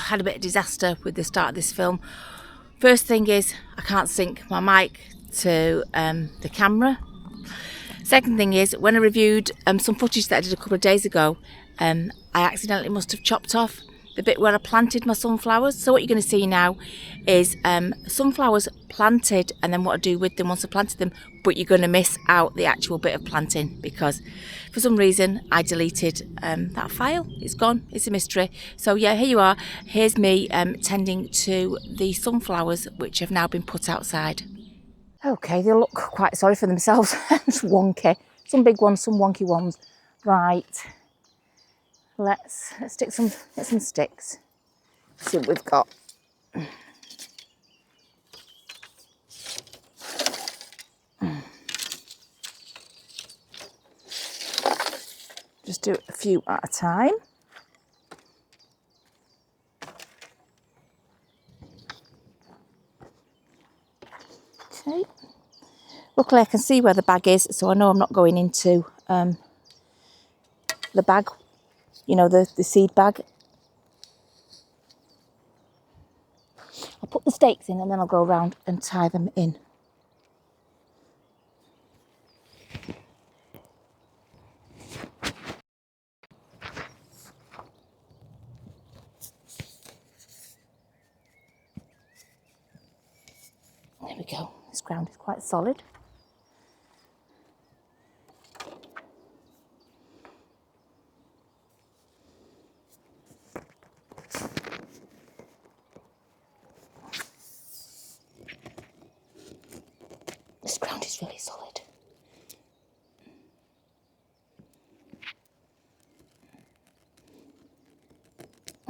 had a bit of disaster with the start of this film. First thing is I can't sync my mic to the camera. Second thing is when I reviewed some footage that I did a couple of days ago, I accidentally must have chopped off the bit where I planted my sunflowers. So what you're going to see now is sunflowers planted and then what I do with them once I planted them, but you're going to miss out the actual bit of planting because for some reason I deleted that file. It's gone, it's a mystery. So yeah, here you are. Here's me tending to the sunflowers which have now been put outside. Okay, they look quite sorry for themselves. It's wonky. Some big ones, some wonky ones. Right. Let's get some sticks. See what we've got. Just do a few at a time. Okay. Luckily I can see where the bag is, so I know I'm not going into the bag. You know, the seed bag. I'll put the stakes in and then I'll go around and tie them in. There we go. This ground is quite solid. This ground is really solid.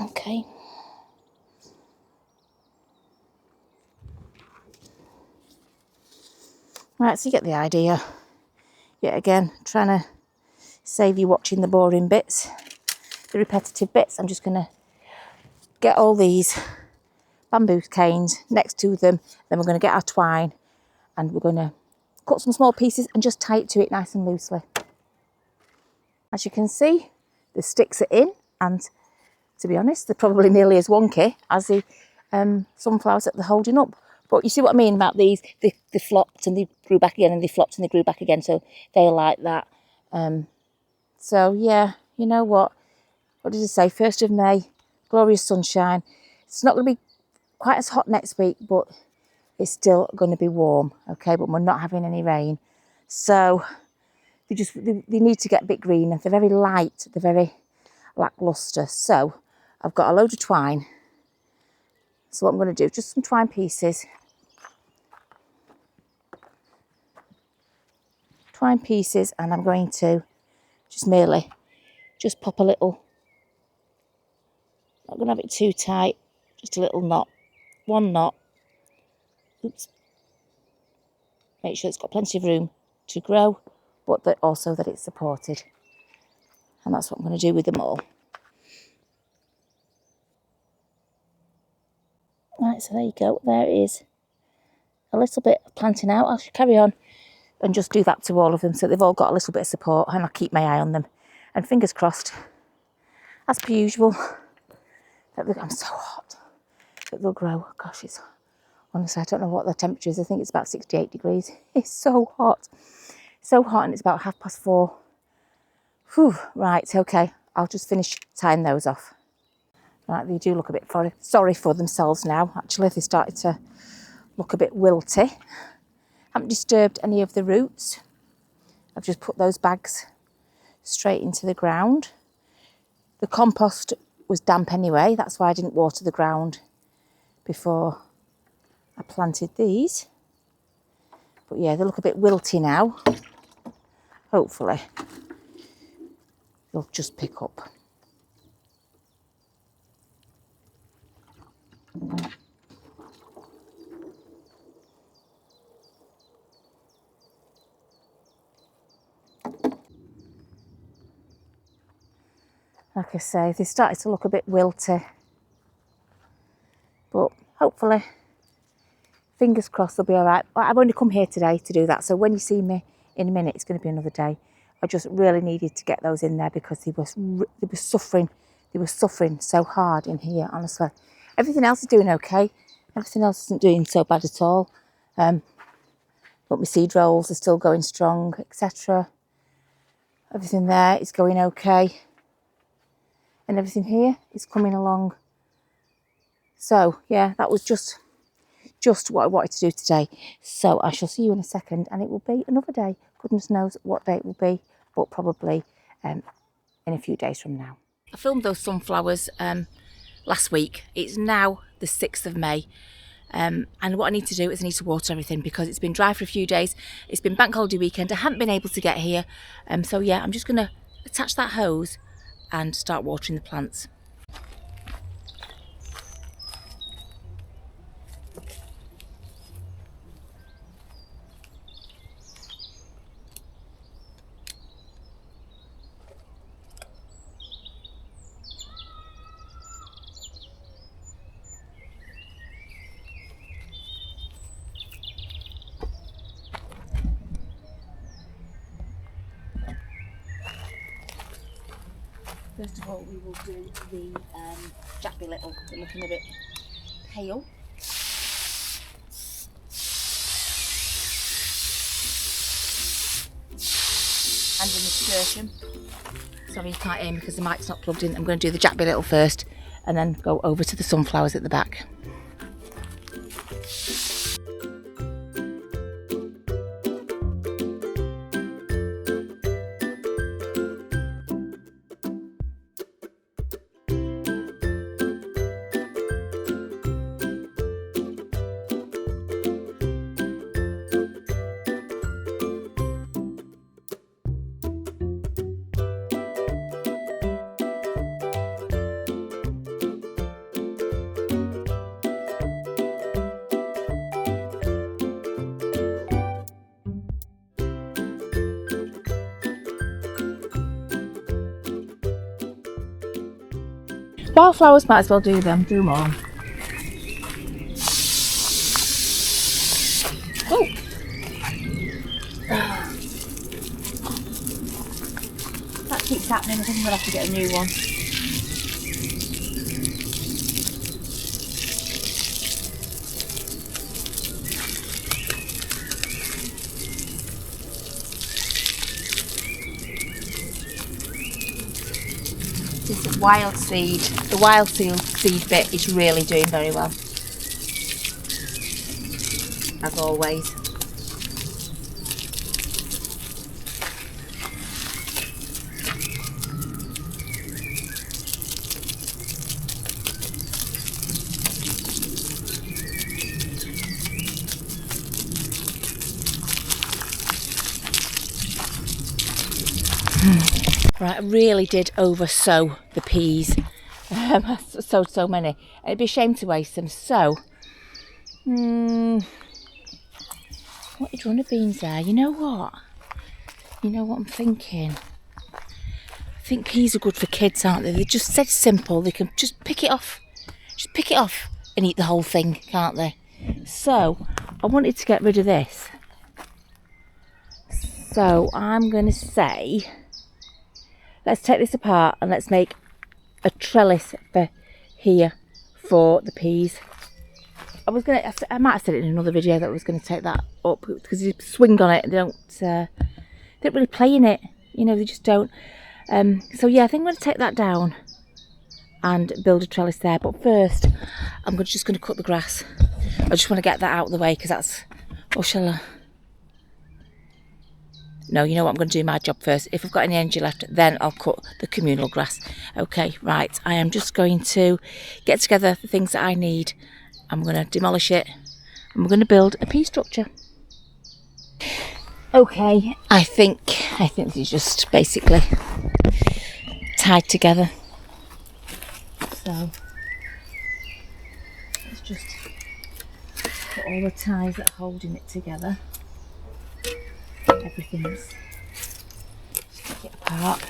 Okay. Right, so you get the idea. Yet again, trying to save you watching the boring bits, the repetitive bits. I'm just going to get all these bamboo canes next to them. Then we're going to get our twine and we're going to cut some small pieces and just tie it to it nice and loosely. As you can see, the sticks are in, and to be honest, they're probably nearly as wonky as the sunflowers that they're holding up. But you see what I mean about these? They flopped and they grew back again, and they flopped and they grew back again. So they're like that. So yeah, you know what? What did it say? 1st of May, glorious sunshine. It's not going to be quite as hot next week, but it's still going to be warm, okay? But we're not having any rain. So they need to get a bit greener. They're very light, they're very lackluster. So I've got a load of twine. So what I'm going to do, just some twine pieces. Twine pieces, and I'm going to just pop a little, not going to have it too tight, just a little knot, one knot. Oops. Make sure it's got plenty of room to grow, but that also that it's supported. And that's what I'm going to do with them all. Right, so there you go. There is a little bit of planting out. I'll carry on and just do that to all of them so they've all got a little bit of support, and I'll keep my eye on them. And fingers crossed, as per usual, I'm so hot, that they'll grow. Gosh, it's honestly, I don't know what the temperature is. I think it's about 68 degrees. It's so hot. So hot, and it's about 4:30. Whew, right, okay. I'll just finish tying those off. Right, they do look a bit sorry for themselves now. Actually, they started to look a bit wilty. Haven't disturbed any of the roots. I've just put those bags straight into the ground. The compost was damp anyway. That's why I didn't water the ground before I planted these. But yeah, they look a bit wilty now. Hopefully they'll just pick up. Like I say, they started to look a bit wilty. But hopefully, fingers crossed, they'll be all right. I've only come here today to do that. So when you see me in a minute, it's going to be another day. I just really needed to get those in there because they were suffering They were suffering so hard in here, honestly. Everything else is doing okay. Everything else isn't doing so bad at all. But my seed rolls are still going strong, etc. Everything there is going okay. And everything here is coming along. So, yeah, that was just what I wanted to do today. So I shall see you in a second, and it will be another day. Goodness knows what day it will be, but probably in a few days from now. I filmed those sunflowers last week. It's now the 6th of May. And what I need to do is I need to water everything because it's been dry for a few days. It's been bank holiday weekend. I haven't been able to get here. So yeah, I'm just going to attach that hose and start watering the plants. First of all, we will do the Jack-Be Little. They're looking a bit pale. And the nasturtium. Sorry, you can't hear me because the mic's not plugged in. I'm going to do the Jack-Be Little first and then go over to the sunflowers at the back. Wildflowers, might as well do them all. Oh! That keeps happening. I think I'm going to have to get a new one. This is wild seed. The wild seed bit is really doing very well. As always. Right, I really did oversow the peas. I sowed so many. It'd be a shame to waste them. So, what did runner beans there? You know what? You know what I'm thinking? I think peas are good for kids, aren't they? They're just dead simple. They can just pick it off. Just pick it off and eat the whole thing, can't they? So, I wanted to get rid of this. So, I'm going to say, let's take this apart and let's make a trellis for here for the peas. I might have said it in another video that I was going to take that up because you swing on it and they don't really play in it. You know, they just don't. So yeah, I think I'm going to take that down and build a trellis there. But first, I'm just going to cut the grass. I just want to get that out of the way because that's, or shall I? No, you know what, I'm going to do my job first. If I've got any energy left, then I'll cut the communal grass. Okay, right, I am just going to get together the things that I need. I'm going to demolish it and we're going to build a pea structure. Okay, I think this is just basically tied together. So, let's just put all the ties that are holding it together. Everything's, just take it apart.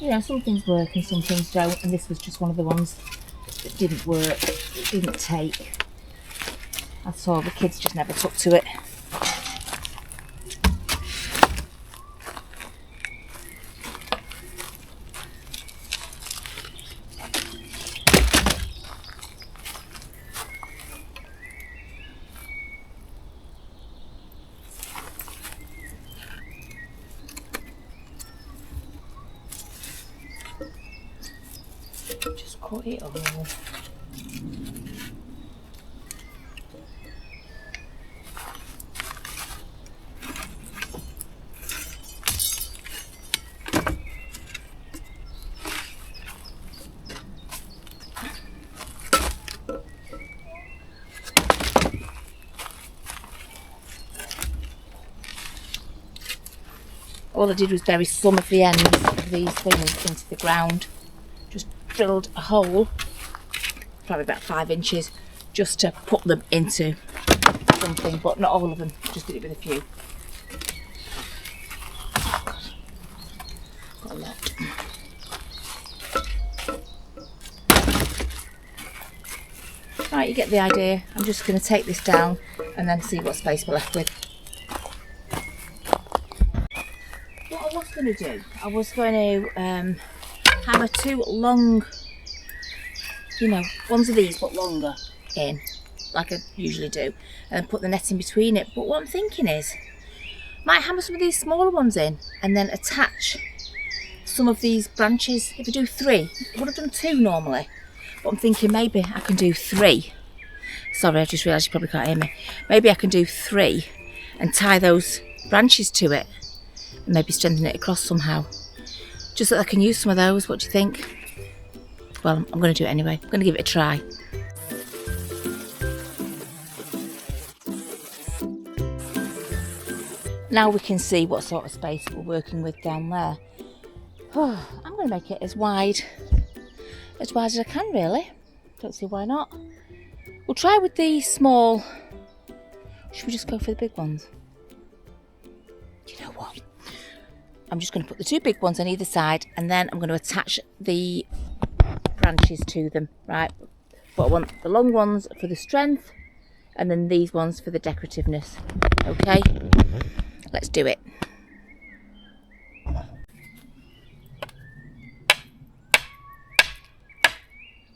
You know, some things work and some things don't, and this was just one of the ones that didn't work, it didn't take. I saw the kids just never took to it. Just cut it all. All I did was bury some of the ends of these things into the ground. Just drilled a hole, probably about 5 inches, just to put them into something, but not all of them, just did it with a few. Oh God. Got a lot. Right, you get the idea. I'm just going to take this down and then see what space we're left with. What I was going to do, I was going to hammer 2 long, you know, ones of these but longer in, like I usually do, and put the net in between it. But what I'm thinking is, might hammer some of these smaller ones in and then attach some of these branches. If I do 3, I would have done 2 normally, but I'm thinking maybe I can do 3. Sorry, I just realised you probably can't hear me. Maybe I can do 3 and tie those branches to it and maybe strengthen it across somehow, just so that I can use some of those. What do you think? Well, I'm going to do it anyway. I'm going to give it a try. Now we can see what sort of space we're working with down there. Oh, I'm going to make it as wide as I can, really. Don't see why not. We'll try with the small. Should we just go for the big ones? You know what? I'm just going to put the 2 big ones on either side, and then I'm going to attach the branches to them, right? But I want the long ones for the strength, and then these ones for the decorativeness. Okay, let's do it.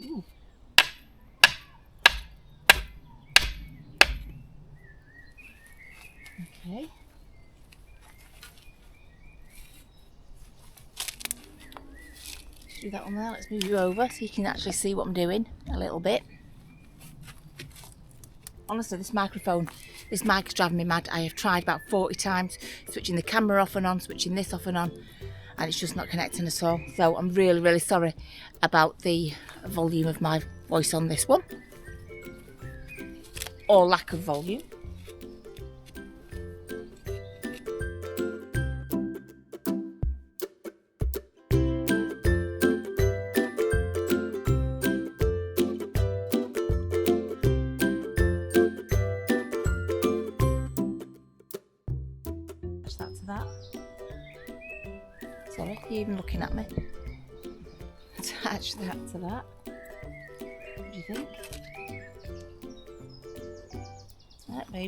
Ooh. Okay. Do that one there. Let's move you over so you can actually see what I'm doing a little bit. Honestly, this mic is driving me mad. I have tried about 40 times switching the camera off and on, switching this off and on, and it's just not connecting at all. So I'm really, really sorry about the volume of my voice on this one, or lack of volume. That to that. Sorry, you're even looking at me. Attach that to that. What do you think?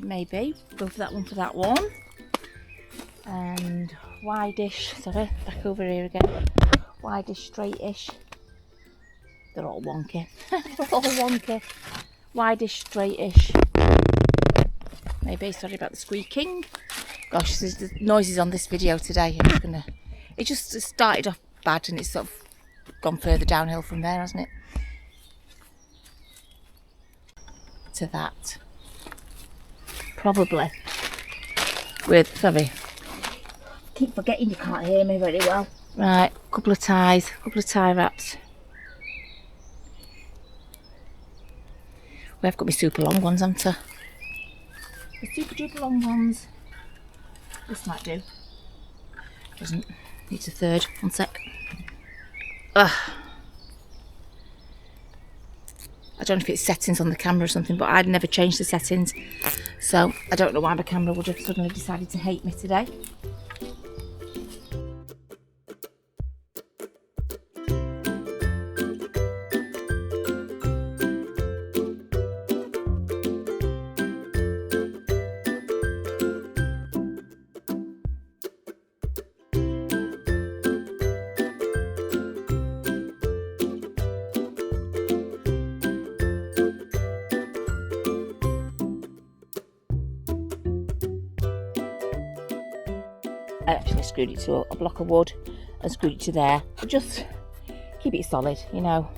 Maybe. Go for that one. And wide-ish, sorry, back over here again. Wide-ish, straight-ish. They're all wonky. They're all wonky. Wide-ish, straight-ish. Maybe, sorry about the squeaking. Gosh, there's the noises on this video today. It just started off bad and it's sort of gone further downhill from there, hasn't it? To that. Probably. Sorry. Keep forgetting you can't hear me very well. Right, couple of tie wraps. I've got my super long ones, haven't I? The super duper long ones. This might do. Doesn't. Needs a third. One sec. Ugh. I don't know if it's settings on the camera or something, but I'd never changed the settings. So I don't know why my camera would have suddenly decided to hate me today. I actually screwed it to a block of wood and screwed it to there. Just keep it solid, you know.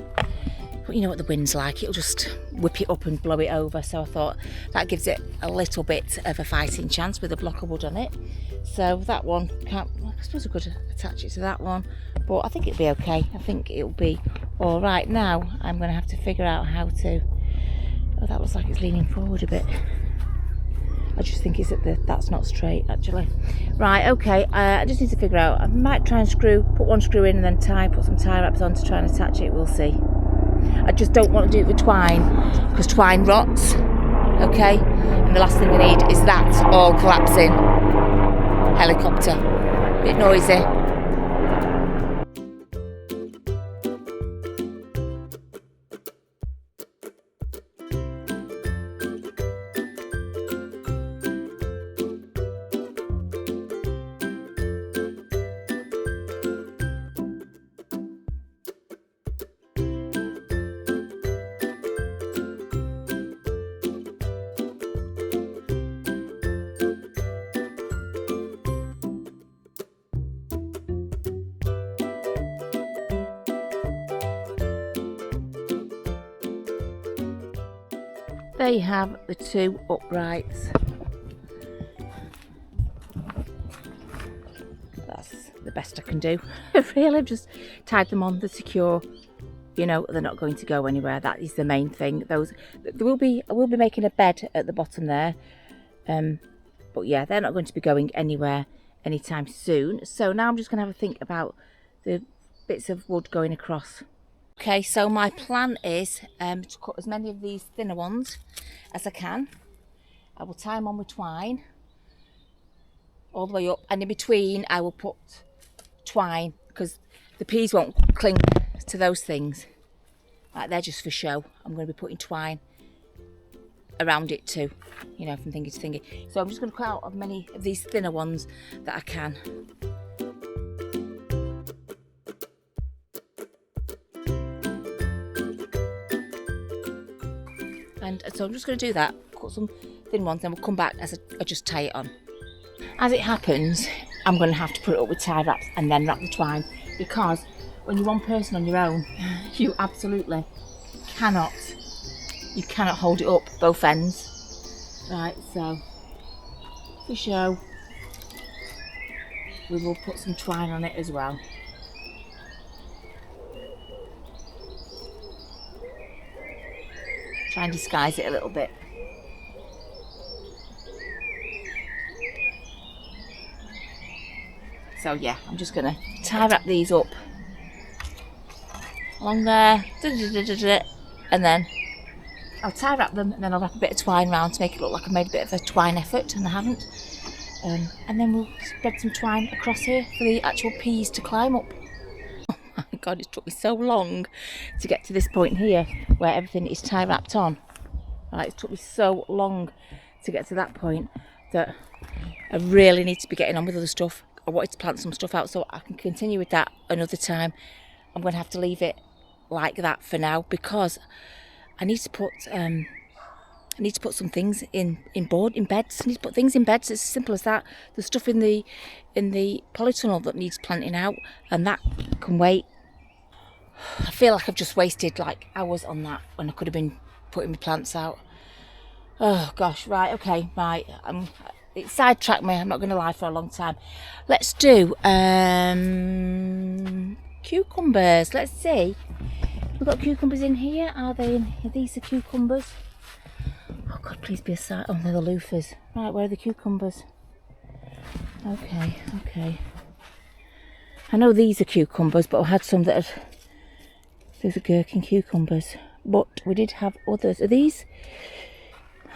But you know what the wind's like, it'll just whip it up and blow it over. So I thought that gives it a little bit of a fighting chance with a block of wood on it. So that one can't, I suppose I could attach it to that one, but I think it'll be okay. I think it'll be all right. Now I'm going to have to figure out how to, oh, that looks like it's leaning forward a bit. I just think it's at that's not straight actually. Right, okay, I just need to figure out, I might try and put one screw in and then put some tie wraps on to try and attach it, we'll see. I just don't want to do it with twine, because twine rots, okay? And the last thing we need is that all collapsing. Helicopter, bit noisy. There you have the two uprights. That's the best I can do. Really, I've just tied them on, they're secure. You know, they're not going to go anywhere. That is the main thing. I will be making a bed at the bottom there. But yeah, they're not going to be going anywhere anytime soon. So now I'm just going to have a think about the bits of wood going across. Okay, so my plan is to cut as many of these thinner ones as I can. I will tie them on with twine all the way up, and in between I will put twine, because the peas won't cling to those things. Like, they're just for show. I'm going to be putting twine around it too, you know, from thingy to thingy. So I'm just going to cut out as many of these thinner ones that I can. And so I'm just going to do that, cut some thin ones, then we'll come back as I just tie it on. As it happens, I'm going to have to put it up with tie wraps and then wrap the twine, because when you're one person on your own, you absolutely cannot hold it up both ends. Right, so for show, we will put some twine on it as well. Try and disguise it a little bit. So yeah, I'm just going to tie wrap these up along there, and then I'll tie wrap them, and then I'll wrap a bit of twine around to make it look like I made a bit of a twine effort, and I haven't. And then we'll spread some twine across here for the actual peas to climb up. Oh my God, it took me so long to get to this point here where everything is tie wrapped on. Right, it took me so long to get to that point that I really need to be getting on with other stuff. I wanted to plant some stuff out so I can continue with that another time. I'm going to have to leave it like that for now, because I need to put some things in beds. I need to put things in beds. It's as simple as that. There's stuff in the polytunnel that needs planting out, and that can wait. I feel like I've just wasted like hours on that when I could have been putting my plants out. Oh gosh, right, okay, right. It sidetracked me, I'm not going to lie, for a long time. Let's do cucumbers. Let's see. We've got cucumbers in here. Are these the cucumbers? Oh God, please be a sight. Oh, they're the loofahs. Right, where are the cucumbers? Okay. I know these are cucumbers, but I had some that had, those are gherkin cucumbers. But we did have others. Are these?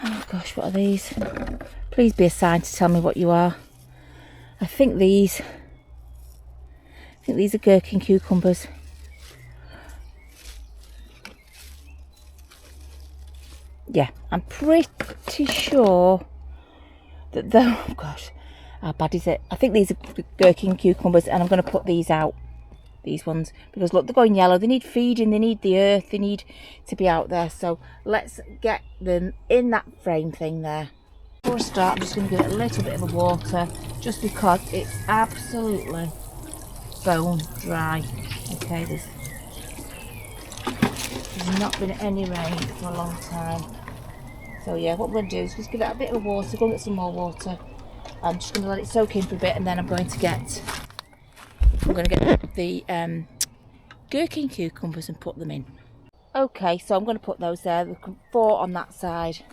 Oh gosh, what are these? Please be a sign to tell me what you are. I think these are gherkin cucumbers. Yeah, I'm pretty sure that though, oh gosh, how bad is it? I think these are gherkin cucumbers, and I'm going to put these out, these ones, because look, they're going yellow. They need feeding, they need the earth, they need to be out there. So let's get them in that frame thing there. For a start, I'm just going to give it a little bit of a water, just because it's absolutely bone dry. Okay, there's not been any rain for a long time. So yeah, what I'm going to do is just give it a bit of water, go and get some more water. I'm just going to let it soak in for a bit, and then I'm going to get the gherkin cucumbers and put them in. Okay, so I'm going to put those there. There's 4 on that side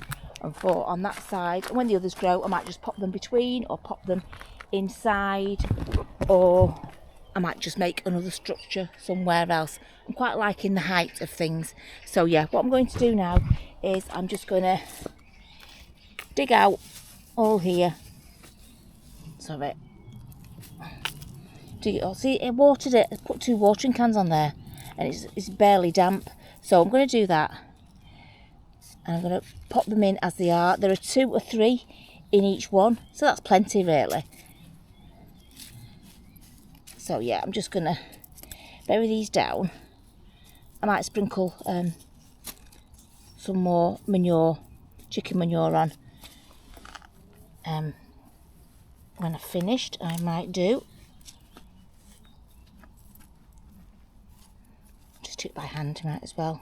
and 4 on that side. And when the others grow, I might just pop them between or pop them inside, or I might just make another structure somewhere else. I'm quite liking the height of things. So yeah, what I'm going to do now is I'm just going to dig out all here. Sorry. Dig it all. See, I watered it. I put 2 watering cans on there and it's barely damp. So I'm going to do that. And I'm going to pop them in as they are. There are 2 or 3 in each one. So that's plenty really. So yeah, I'm just going to bury these down. I might sprinkle some more manure, chicken manure on. When I've finished, I might do. Just do it by hand, might as well.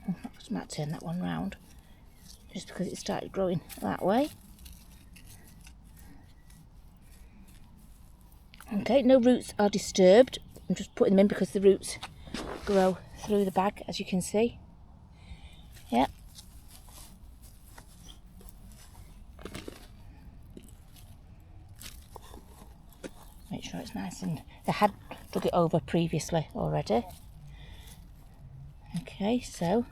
I just might turn that one round, just because it started growing that way. Okay, no roots are disturbed. I'm just putting them in because the roots grow through the bag, as you can see. Yeah. Make sure it's nice, and they had dug it over previously already. Okay, so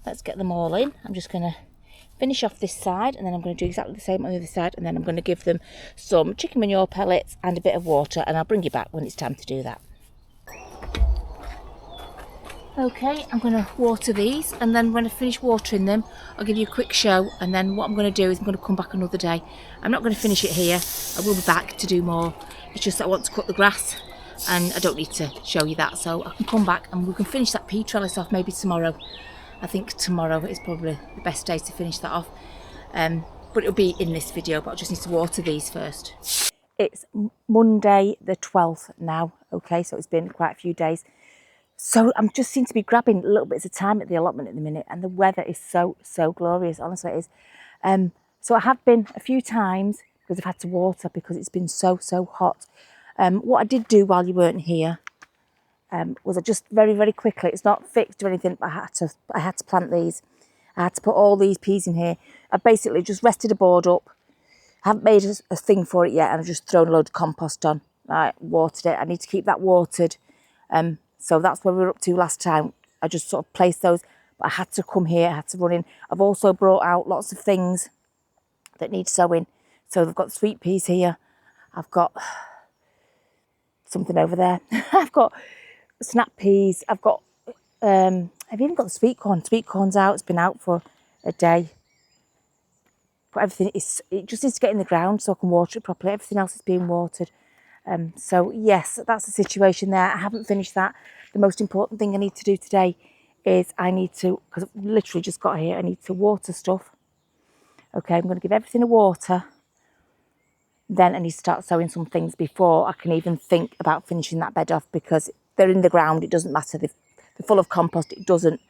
let's get them all in. I'm just going to finish off this side, and then I'm going to do exactly the same on the other side, and then I'm going to give them some chicken manure pellets and a bit of water, and I'll bring you back when it's time to do that. Okay, I'm going to water these, and then when I finish watering them, I'll give you a quick show, and then what I'm going to do is I'm going to come back another day. I'm not going to finish it here. I will be back to do more. It's just that I want to cut the grass, and I don't need to show you that, so I can come back and we can finish that pea trellis off maybe tomorrow. I think tomorrow is probably the best day to finish that off, but it'll be in this video, but I just need to water these first. It's Monday the 12th now, okay, so it's been quite a few days. So I'm just seem to be grabbing little bits of time at the allotment at the minute, and the weather is so glorious, honestly it is. So I have been a few times because I've had to water because it's been so hot. What I did do while you weren't here was I just very quickly, it's not fixed or anything, but I had to plant these. I had to put all these peas in here. I basically just rested a board up. I haven't made a thing for it yet, and I've just thrown a load of compost on. I watered it. I need to keep that watered. So that's where we were up to last time. I just sort of placed those, but I had to come here, I had to run in. I've also brought out lots of things that need sowing. So I've got sweet peas here. I've got something over there. I've got snap peas. I've even got the sweet corn. Sweet corn's out. It's been out for a day. But everything it just needs to get in the ground so I can water it properly. Everything else is being watered. So yes, that's the situation there. I haven't finished that. The most important thing I need to do today is I need to, because I've literally just got here, I need to water stuff. Okay, I'm going to give everything a water. Then I need to start sowing some things before I can even think about finishing that bed off, because they're in the ground, it doesn't matter. They're full of compost, it doesn't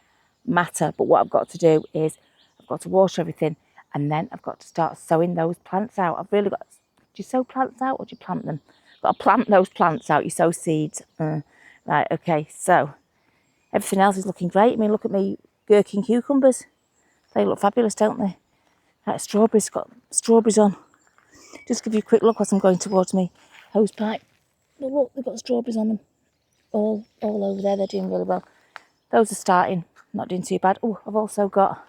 matter. But what I've got to do is I've got to water everything, and then I've got to start sowing those plants out. I've really got, do you sow plants out or do you plant them? Got to plant those plants out, you sow seeds. Right, okay, so everything else is looking great. I mean, look at me gherkin cucumbers. They look fabulous, don't they? Right, strawberries, got strawberries on. Just give you a quick look as I'm going towards me hose pipe. But look, they've got strawberries on them. All over there, they're doing really well. Those are starting, not doing too bad. Oh, I've also got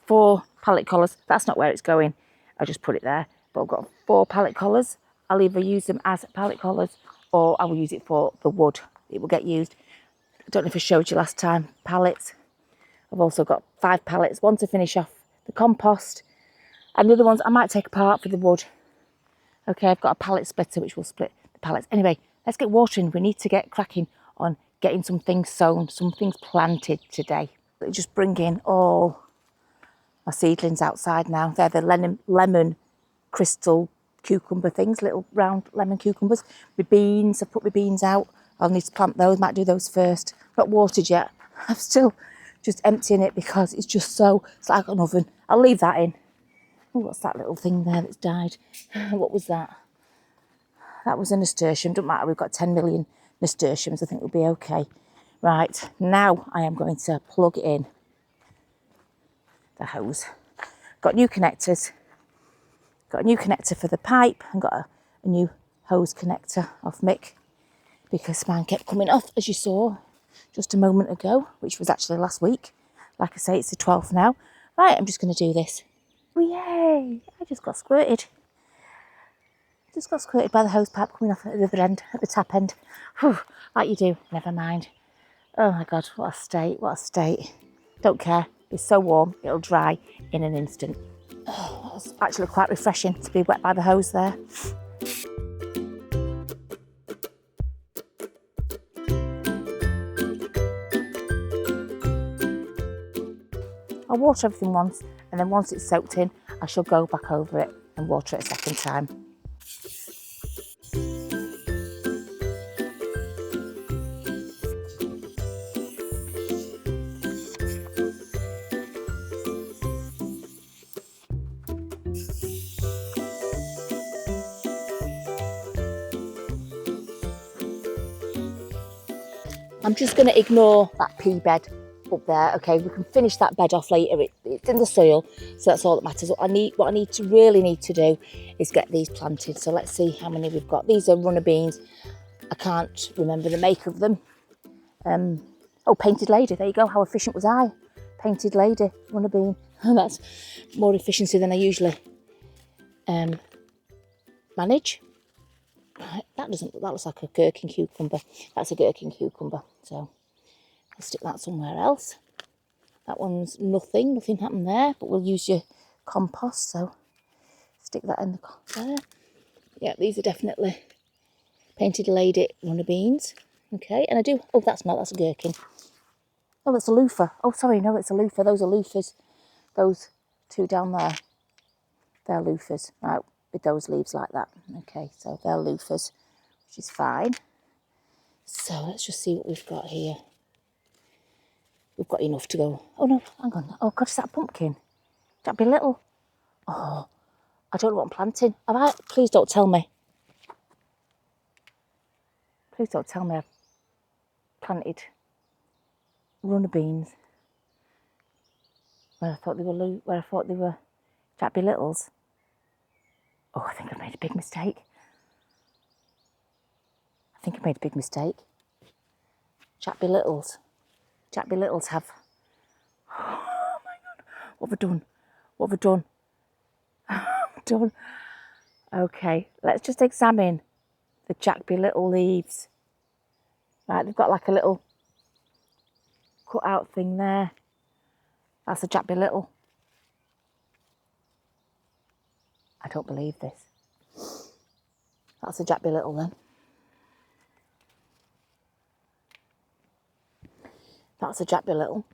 4 pallet collars. That's not where it's going. I just put it there. But I've got 4 pallet collars. I'll either use them as pallet collars or I will use it for the wood. It will get used. I don't know if I showed you last time. Pallets. I've also got 5 pallets. One to finish off the compost. And the other ones I might take apart for the wood. Okay, I've got a pallet splitter which will split the pallets. Anyway, let's get watering. We need to get cracking on getting some things sown, some things planted today. Just bring in all my seedlings outside now. They're the lemon crystal cucumber things, little round lemon cucumbers. My beans, I've put my beans out. I'll need to plant those, might do those first. Not watered yet. I'm still just emptying it because it's just so, it's like an oven. I'll leave that in. Oh, what's that little thing there that's died? What was that? That was a nasturtium. Doesn't matter, we've got 10 million nasturtiums. I think we'll be okay. Right, now I am going to plug in the hose. Got new connectors. Got a new connector for the pipe and got a new hose connector off Mick because mine kept coming off, as you saw just a moment ago, which was actually last week. Like I say, it's the 12th now. Right, I'm just going to do this. Oh, yay! I just got squirted. Just got squirted by the hose pipe coming off at the other end, at the tap end. Whew, like you do, never mind. Oh my God, what a state, what a state. Don't care, it's so warm, it'll dry in an instant. Oh, that was actually quite refreshing to be wet by the hose there. I'll water everything once, and then once it's soaked in, I shall go back over it and water it a second time. I'm just going to ignore that pea bed up there. Okay, we can finish that bed off later. It's in the soil, so that's all that matters. What I really need to do is get these planted. So let's see how many we've got. These are runner beans. I can't remember the make of them. Oh, painted lady. There you go. How efficient was I? Painted lady, runner bean. That's more efficiency than I usually manage. Right, that looks like a gherkin cucumber. That's a gherkin cucumber. So I'll stick that somewhere else. That one's nothing happened there, but we'll use your compost, so stick that in there. Yeah, these are definitely painted lady runner beans. Okay, and I do, oh, that's a gherkin. Oh, that's a loofah. Oh, sorry, no, it's a loofah. Those are loofahs. Those two down there, they're loofahs. Right, with those leaves like that. Okay, so they're loofahs, which is fine. So let's just see what we've got here. We've got enough to go. Oh no, hang on. Oh God, is that a pumpkin? That'd be little. Oh, I don't know what I'm planting. Have I? Please don't tell me. Please don't tell me I've planted runner beans where I thought they were Jack-be littles. Oh, I think I've made a big mistake. Jack-be littles. Jack-be littles have. Oh my God, what have I done? Okay, let's just examine the Jack-be little leaves. Right, they've got like a little cut out thing there. That's a Jack-be little. I don't believe this. That's a Jack-be little then. That's a Jack-be little.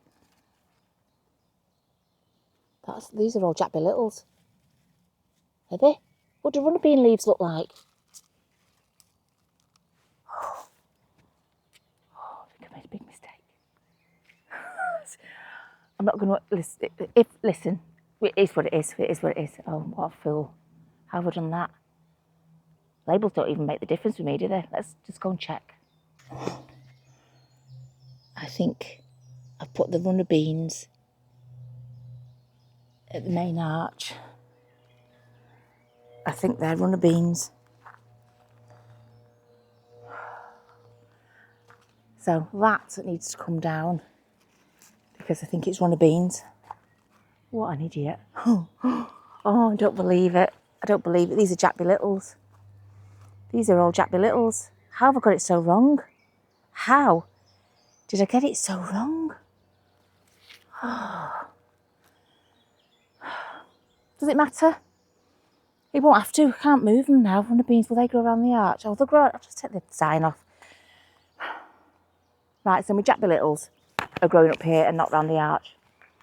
These are all Jack-be littles. Are they? What do runner bean leaves look like? Oh, I think I made a big mistake. I'm not going to listen. It is what it is. It is what it is. Oh, what a fool! How have I done that? Labels don't even make the difference with me, do they? Let's just go and check. I think I've put the runner beans at the main arch. I think they're runner beans. So that needs to come down because I think it's runner beans. What an idiot. Oh, I don't believe it. These are Jack-be littles. These are all Jack-be littles. How have I got it so wrong? How did I get it so wrong? Does it matter? It won't have to. I can't move them now. Runner beans, will they grow around the arch? Oh, they'll grow. I'll just take the sign off. Right, so my jack-be-littles are growing up here and not round the arch.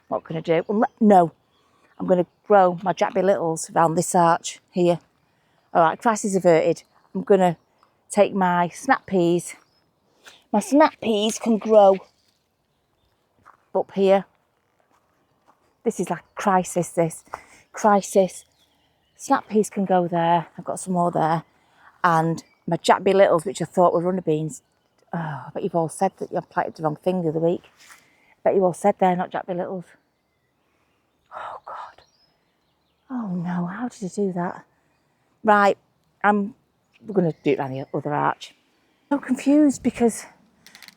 What can I do? No, I'm going to grow my jack-be-littles round this arch here. All right, crisis averted. I'm going to take my snap peas. My snap peas can grow up here. This is like crisis, this. Crisis. Snap peas can go there. I've got some more there. And my jack-be-littles, which I thought were runner beans. Oh, I bet you've all said that you planted the wrong thing the other week. I bet you all said they're not jack-be-littles. Oh, God. Oh, no. How did I do that? Right. We're going to do it around the other arch. I'm so confused because,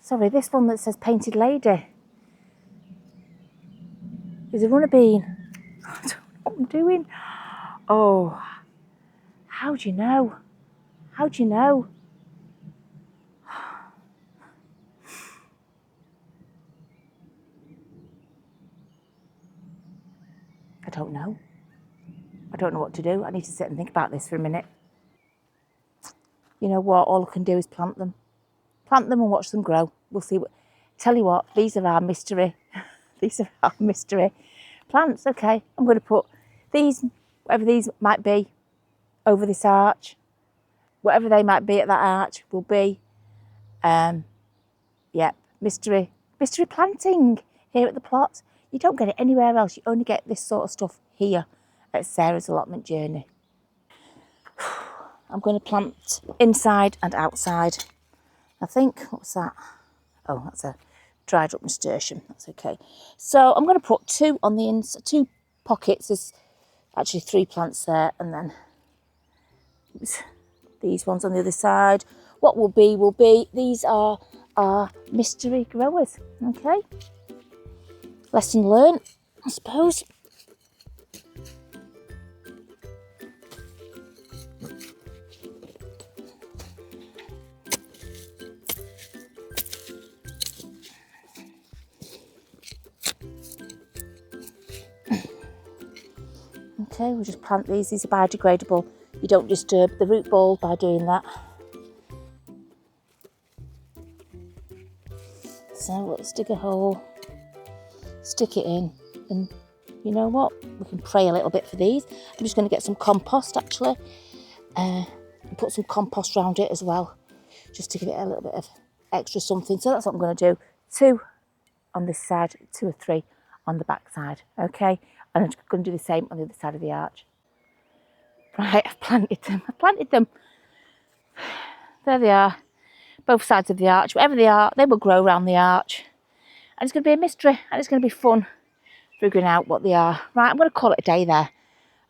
sorry, this one that says Painted Lady is a runner bean. I don't know what I'm doing. Oh, how do you know? How do you know? I don't know. I don't know what to do. I need to sit and think about this for a minute. You know what? All I can do is plant them. Plant them and watch them grow. We'll see. Tell you what, these are our mystery. These are our mystery plants. Okay, I'm going to put these, whatever these might be, over this arch. Whatever they might be at that arch will be, yep, mystery planting here at the plot. You don't get it anywhere else. You only get this sort of stuff here at Sarah's allotment journey. I'm going to plant inside and outside. I think, what's that? Oh, that's a dried up nasturtium. That's okay. So I'm going to put two on the inside, 2 pockets. There's actually 3 plants there, and then these ones on the other side. What will be. These are our mystery growers. Okay. Lesson learned, I suppose. Okay, we'll just plant these. These are biodegradable. You don't disturb the root ball by doing that. So let's dig a hole, stick it in, and you know what? We can pray a little bit for these. I'm just going to get some compost actually, and put some compost around it as well, just to give it a little bit of extra something. So that's what I'm going to do. 2 on this side, 2 or 3 on the back side. Okay, and I'm going to do the same on the other side of the arch. Right, I've planted them. There they are, both sides of the arch. Whatever they are, they will grow around the arch. And it's going to be a mystery, and it's going to be fun figuring out what they are. Right, I'm going to call it a day there.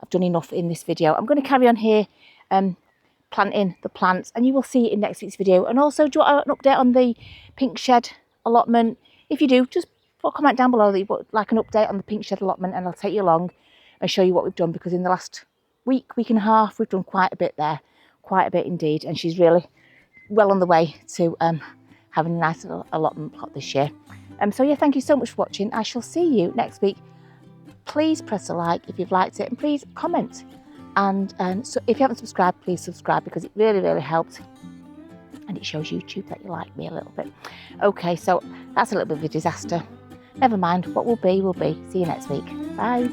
I've done enough in this video. I'm going to carry on here planting the plants, and you will see it in next week's video. And also, do you want an update on the pink shed allotment? If you do, just put a comment down below that you would like an update on the pink shed allotment, and I'll take you along and show you what we've done, because in the last week and a half, we've done quite a bit there. Quite a bit indeed, and she's really well on the way to having a nice little allotment plot this year. So yeah, thank you so much for watching. I shall see you next week. Please press a like if you've liked it, and please comment. And so if you haven't subscribed, please subscribe, because it really, really helps. And it shows YouTube that you like me a little bit. Okay, so that's a little bit of a disaster. Never mind, what will be will be. See you next week. Bye.